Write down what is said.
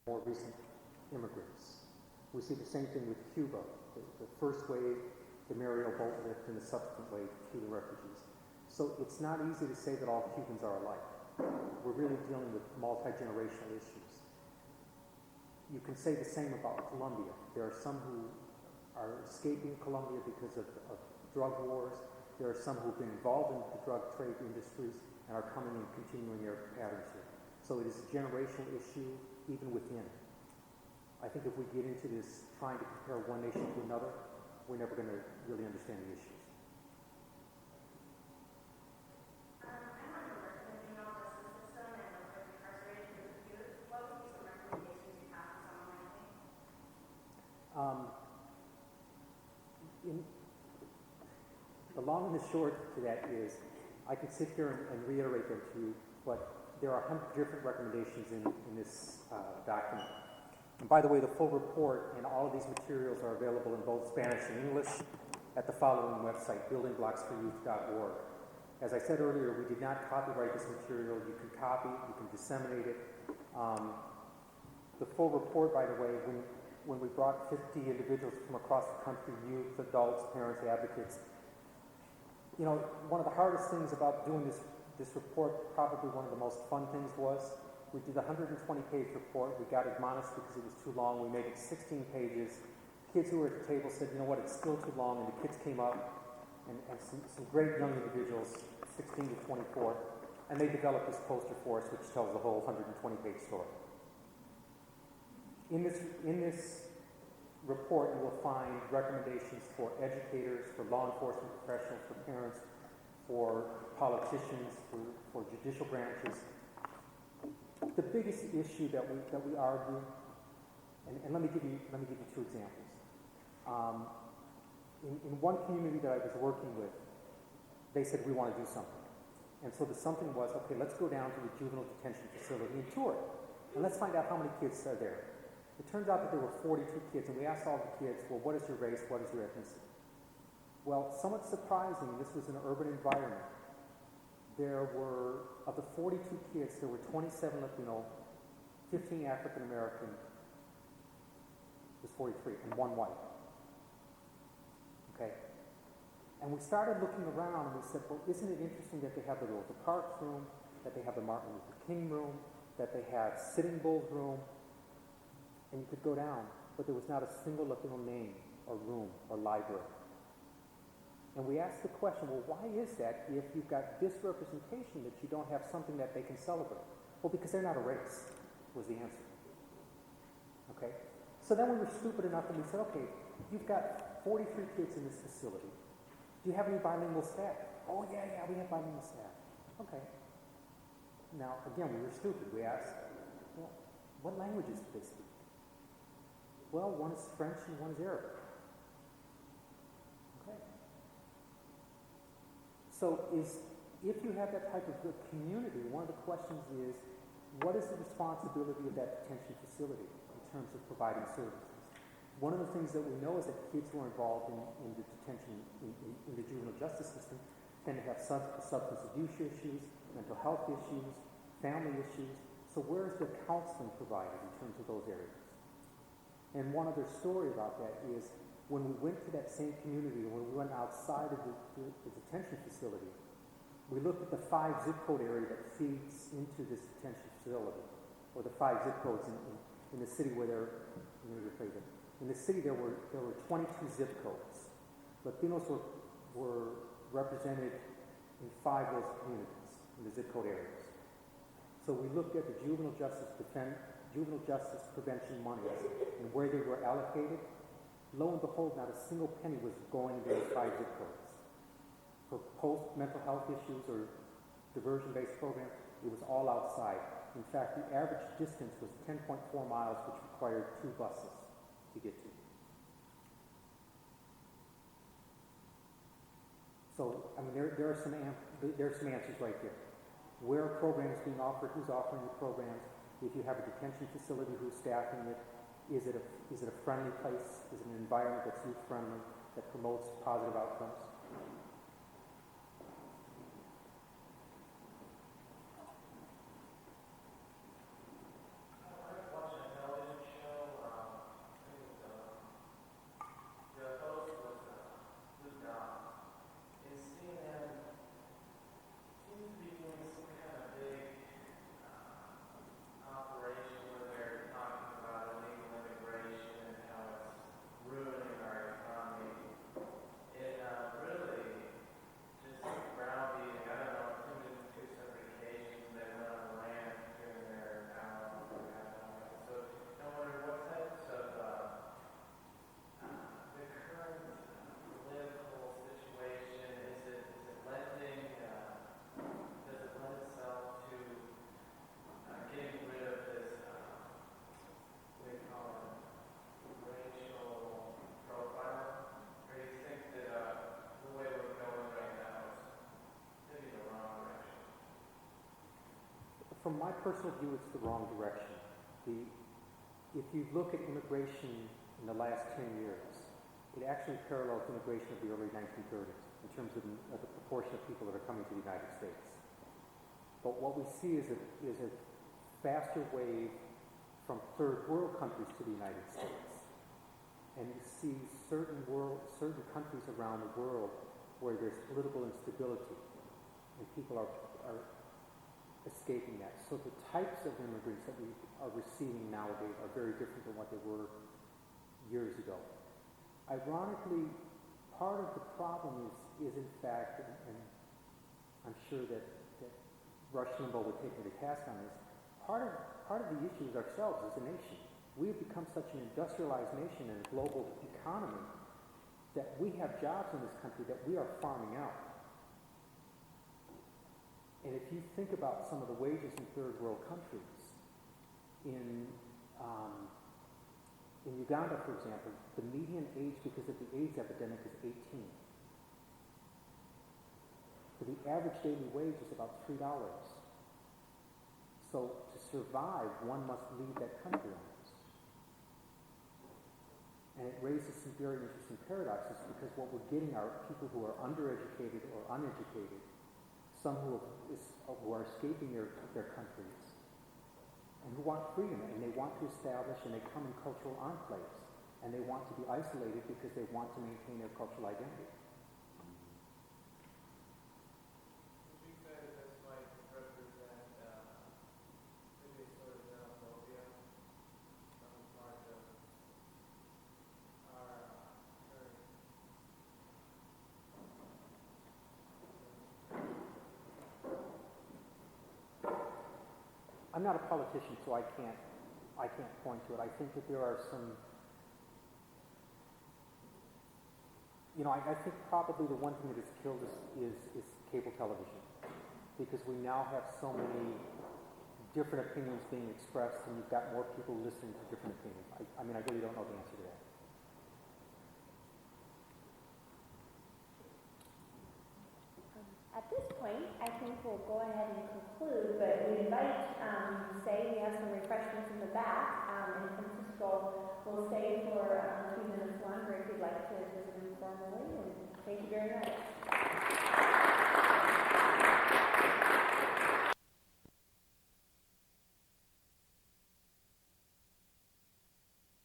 more recent immigrants. We see the same thing with Cuba, the first wave, the Mariel boat lift, and the subsequent wave, Cuban refugees. So it's not easy to say that all Cubans are alike. We're really dealing with multi-generational issues. You can say the same about Colombia. There are some who are escaping Colombia because of drug wars. There are some who've been involved in the drug trade industries and are coming and continuing their patterns here. So it is a generational issue even within. I think if we get into this trying to compare one nation to another, we're never going to really understand the issues. The long and the short to that is, I could sit here and reiterate them to you, but there are 100 different recommendations in this document. And by the way, the full report and all of these materials are available in both Spanish and English at the following website, buildingblocksforyouth.org. As I said earlier, we did not copyright this material. You can copy, you can disseminate it. The full report, by the way, when we brought 50 individuals from across the country, youth, adults, parents, advocates, you know, one of the hardest things about doing this report, probably one of the most fun things was, we did a 120-page report. We got admonished because it was too long. We made it 16 pages. Kids who were at the table said, you know what, it's still too long, and the kids came up, and some great young individuals, 16 to 24, and they developed this poster for us, which tells the whole 120-page story. In this report, you will find recommendations for educators, for law enforcement professionals, for parents, for politicians, for judicial branches. The biggest issue that we argue, and let me give you 2 examples. In one community that I was working with, they said, we want to do something. And so the something was, okay, let's go down to the juvenile detention facility and tour it. And let's find out how many kids are there. It turns out that there were 42 kids, and we asked all the kids, well, what is your race, what is your ethnicity? Well, somewhat surprising, this was an urban environment. There were, of the 42 kids, there were 27 Latino, 15 African American, it was 43, and 1 white. Okay? And we started looking around, and we said, well, isn't it interesting that they have the Rosa Parks room, that they have the Martin Luther King room, that they have Sitting Bull's room, and you could go down, but there was not a single Latino name or room or library. And we asked the question, well, why is that if you've got this representation that you don't have something that they can celebrate? Well, because they're not a race, was the answer. Okay? So then we were stupid enough and we said, okay, you've got 43 kids in this facility. Do you have any bilingual staff? Oh, yeah, we have bilingual staff. Okay. Now, again, we were stupid. We asked, well, what languages do they speak? Well, one is French and one is Arabic. Okay. So if you have that type of good community, one of the questions is, what is the responsibility of that detention facility in terms of providing services? One of the things that we know is that kids who are involved in the detention, in the juvenile justice system, tend to have substance abuse issues, mental health issues, family issues. So where is the counseling provided in terms of those areas? And one other story about that is when we went to that same community, when we went outside of the detention facility, we looked at the 5 zip code area that feeds into this detention facility, or the 5 zip codes in the city where in the city there were 22 zip codes. Latinos were represented in 5 of those communities in the zip code areas. So we looked at the juvenile justice prevention monies and where they were allocated. Lo and behold, not a single penny was going into those 5 zip codes. For post-mental health issues or diversion-based programs, it was all outside. In fact, the average distance was 10.4 miles, which required 2 buses to get to. So, I mean, there are some answers right there. Where are programs being offered? Who's offering the programs? If you have a detention facility, who's staffing it? Is it a friendly place? Is it an environment that's youth-friendly, that promotes positive outcomes? I watch an from my personal view, it's the wrong direction. If you look at immigration in the last 10 years, it actually parallels immigration of the early 1930s in terms of the proportion of people that are coming to the United States. But what we see is a faster wave from third world countries to the United States. And you see certain countries around the world where there's political instability and people are escaping that. So the types of immigrants that we are receiving nowadays are very different than what they were years ago. Ironically, part of the problem is in fact, and I'm sure that Rush Limbaugh would take me to task on this, part of the issue is ourselves as a nation. We have become such an industrialized nation and a global economy that we have jobs in this country that we are farming out. And if you think about some of the wages in third world countries, in Uganda, for example, the median age because of the AIDS epidemic is 18. So the average daily wage is about $3. So to survive, one must leave that country almost. And it raises some very interesting paradoxes because what we're getting are people who are undereducated or uneducated, some who are escaping their countries, and who want freedom, and they want to establish, and they come in cultural enclaves, and they want to be isolated because they want to maintain their cultural identity. Would you say that this might represent maybe sort of xenophobia on the part of our I'm not a politician, so I can't point to it. I think that there are some, I think probably the one thing that has killed us is cable television, because we now have so many different opinions being expressed, and you've got more people listening to different opinions. I really don't know the answer to that. At this point, I think we'll go ahead and conclude, but we invite, we have some refreshments in the back, and Francisco will stay for between the